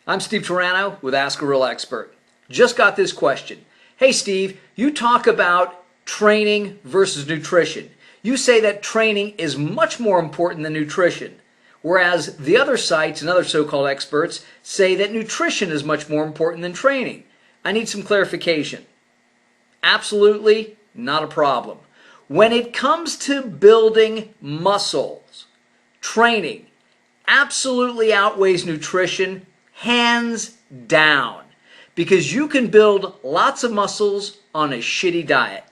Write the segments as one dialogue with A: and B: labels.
A: I'm Steve Turano with Ask a Real Expert. Just got this question. Hey Steve, you talk about training versus nutrition. You say that training is much more important than nutrition, whereas the other sites and other so-called experts say that nutrition is much more important than training. I need some clarification. Absolutely not a problem. When it comes to building muscles, training absolutely outweighs nutrition, hands down, because you can build lots of muscles on a shitty diet,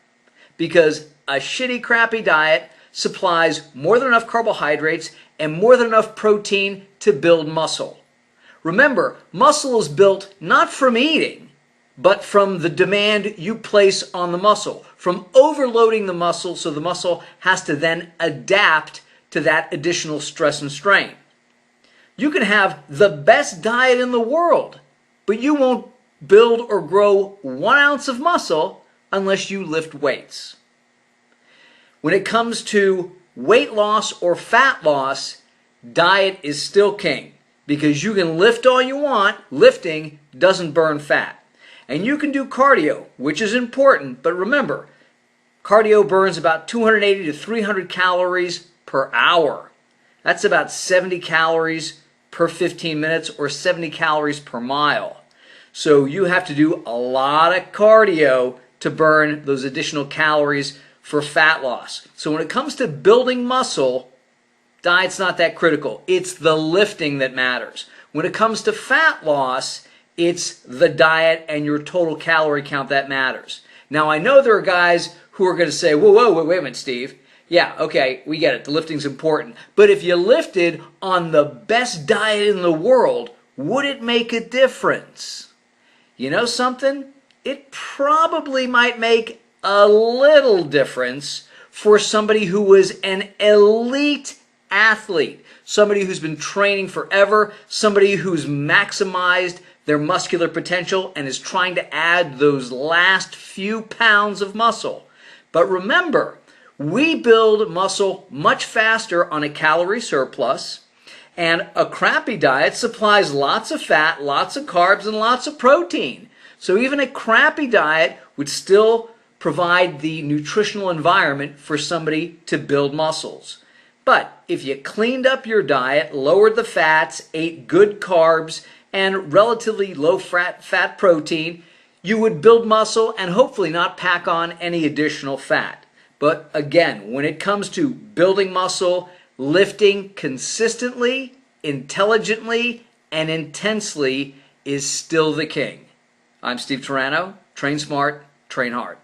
A: because a shitty, crappy diet supplies more than enough carbohydrates and more than enough protein to build muscle. Remember, muscle is built not from eating, but from the demand you place on the muscle, from overloading the muscle so the muscle has to then adapt to that additional stress and strain. You can have the best diet in the world, but you won't build or grow 1 ounce of muscle unless you lift weights. When it comes to weight loss or fat loss, diet is still king, because you can lift all you want. Lifting doesn't burn fat. And you can do cardio, which is important, but remember, cardio burns about 280 to 300 calories per hour. That's about 70 calories per 15 minutes or 70 calories per mile. So you have to do a lot of cardio to burn those additional calories for fat loss. So when it comes to building muscle, diet's not that critical. It's the lifting that matters. When it comes to fat loss, it's the diet and your total calorie count that matters. Now, I know there are guys who are going to say, whoa, wait a minute, Steve. Yeah, okay, we get it. The lifting's important. But if you lifted on the best diet in the world, would it make a difference? You know something? It probably might make a little difference for somebody who was an elite athlete, somebody who's been training forever, somebody who's maximized their muscular potential and is trying to add those last few pounds of muscle. But remember, we build muscle much faster on a calorie surplus, and a crappy diet supplies lots of fat, lots of carbs, and lots of protein. So even a crappy diet would still provide the nutritional environment for somebody to build muscles. But if you cleaned up your diet, lowered the fats, ate good carbs, and relatively low fat protein, you would build muscle and hopefully not pack on any additional fat. But again, when it comes to building muscle, lifting consistently, intelligently, and intensely is still the king. I'm Steve Turano. Train smart, train hard.